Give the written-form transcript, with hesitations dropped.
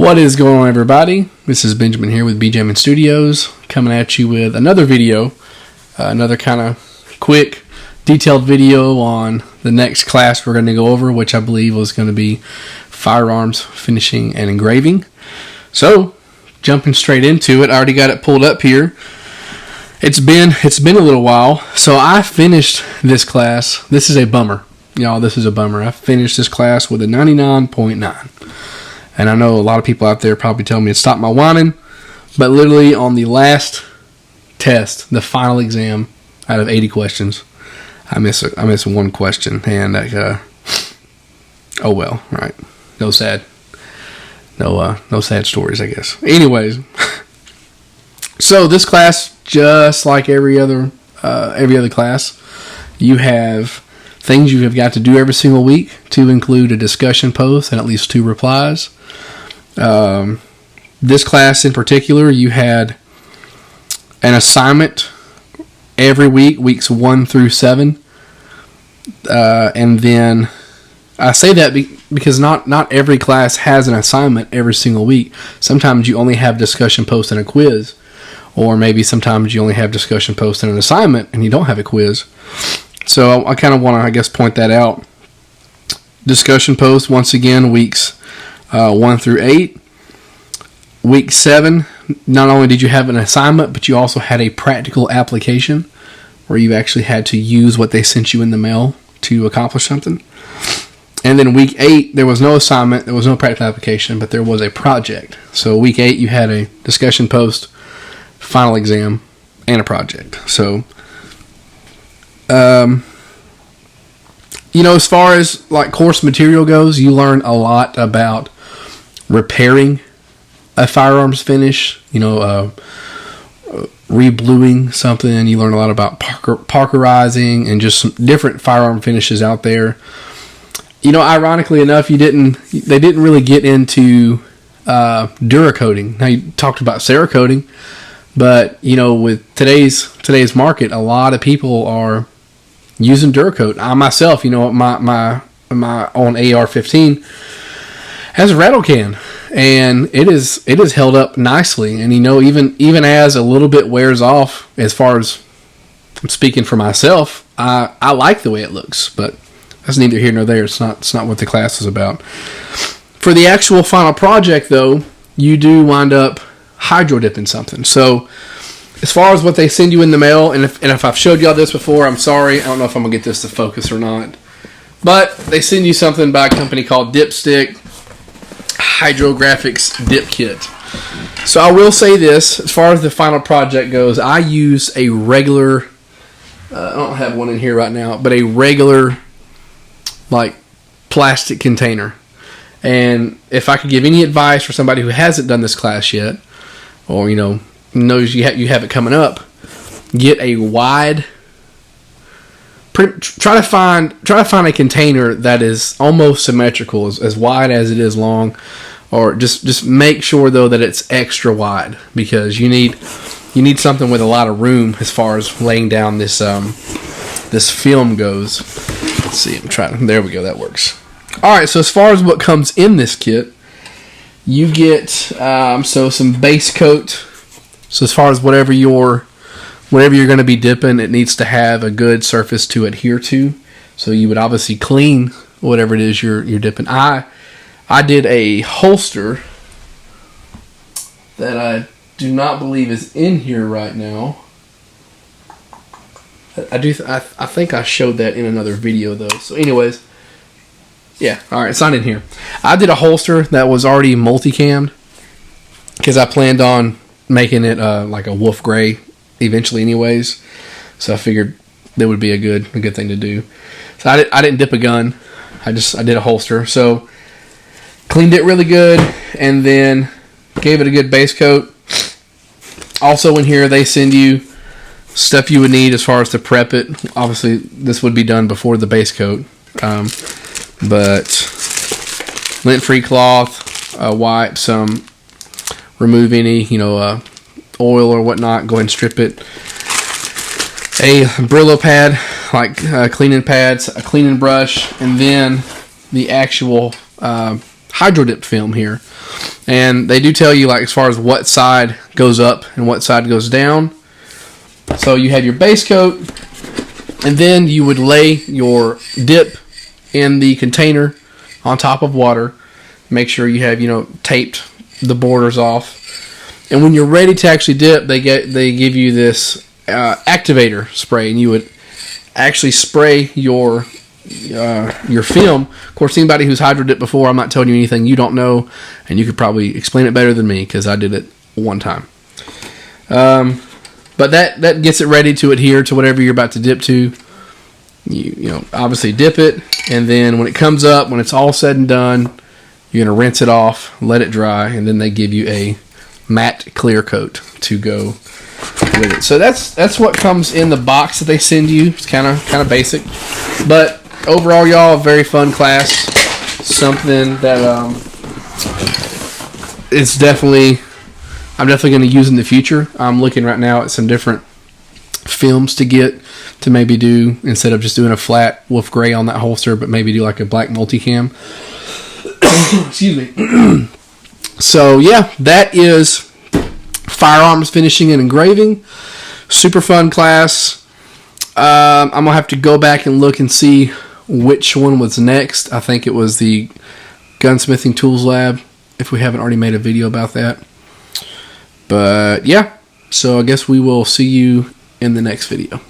What is going on, everybody? This is Benjamin here with B-Jamen Studios, coming at you with another video, another kind of quick, detailed video on the next class we're going to go over, which I believe was going to be firearms finishing and engraving. So, jumping straight into it, I already got it pulled up here. It's been a little while, so I finished this class. This is a bummer. Y'all, this is a bummer. I finished this class with a 99.9. And I know a lot of people out there probably tell me to stop my whining, but literally on the last test, the final exam out of 80 questions, I miss one question, and oh well, right? No sad stories, I guess. Anyways, so this class, just like every other class, you have things you have got to do every single week to include a discussion post and at least 2 replies. This class in particular, you had an assignment every week, weeks 1 through 7. And then I say that because not every class has an assignment every single week. Sometimes you only have discussion post and a quiz. Or maybe sometimes you only have discussion post and an assignment and you don't have a quiz. So I kind of want to, I guess, point that out. Discussion post, once again, weeks 1 through 8. Week 7, not only did you have an assignment, but you also had a practical application where you actually had to use what they sent you in the mail to accomplish something. And then week 8, there was no assignment, there was no practical application, but there was a project. So week 8, you had a discussion post, final exam, and a project. So, as far as like course material goes, you learn a lot about repairing a firearms finish, rebluing something. You learn a lot about parkerizing and just some different firearm finishes out there. Ironically enough, they didn't really get into Duracoating. Now, you talked about Cerakoting, but with today's market, a lot of people are using Duracoat. I myself, my own AR-15 has a rattle can, and it is held up nicely. And even as a little bit wears off, as far as I'm speaking for myself, I like the way it looks. But that's neither here nor there. It's not what the class is about. For the actual final project, though, you do wind up hydro dipping something. So, as far as what they send you in the mail, and if I've showed y'all this before, I'm sorry. I don't know if I'm going to get this to focus or not. But they send you something by a company called Dipstick Hydrographics Dip Kit. So I will say this, as far as the final project goes, I use a regular, I don't have one in here right now, but a regular, like, plastic container. And if I could give any advice for somebody who hasn't done this class yet, or, knows you have it coming up, get a wide, try to find a container that is almost symmetrical, as wide as it is long, or just make sure though that it's extra wide, because you need something with a lot of room as far as laying down this film goes. Let's see, there we go, that works. Alright, so as far as what comes in this kit, you get some base coat. So as far as whatever you're going to be dipping, it needs to have a good surface to adhere to. So you would obviously clean whatever it is you're dipping. I did a holster that I do not believe is in here right now. I think I showed that in another video though. So anyways, yeah, all right, it's not in here. I did a holster that was already multicammed because I planned on making it like a wolf gray eventually anyways. So I figured that would be a good thing to do. So I didn't dip a gun. I did a holster. So cleaned it really good and then gave it a good base coat. Also in here they send you stuff you would need as far as to prep it. Obviously this would be done before the base coat. But lint-free cloth, wipe, some, remove any, oil or whatnot, go ahead and strip it. A Brillo pad, like cleaning pads, a cleaning brush, and then the actual hydro dip film here. And they do tell you, like, as far as what side goes up and what side goes down. So you have your base coat, and then you would lay your dip in the container on top of water. Make sure you have, taped the borders off. And when you're ready to actually dip, they give you this activator spray, and you would actually spray your film. Of course, anybody who's hydro dipped before, I'm not telling you anything you don't know, and you could probably explain it better than me because I did it one time. But that gets it ready to adhere to whatever you're about to dip to. You obviously dip it, and then when it comes up, when it's all said and done, you're going to rinse it off, let it dry, and then they give you a matte clear coat to go with it. So that's what comes in the box that they send you. It's kind of basic, but overall, y'all, a very fun class. Something that I'm definitely going to use in the future. I'm looking right now at some different films to get to maybe do, instead of just doing a flat wolf gray on that holster, but maybe do like a black multicam. Excuse me. So yeah, that is firearms finishing and engraving. Super fun class. I'm gonna have to go back and look and see which one was next. I think it was the gunsmithing tools lab, if we haven't already made a video about that. But yeah, so I guess we will see you in the next video.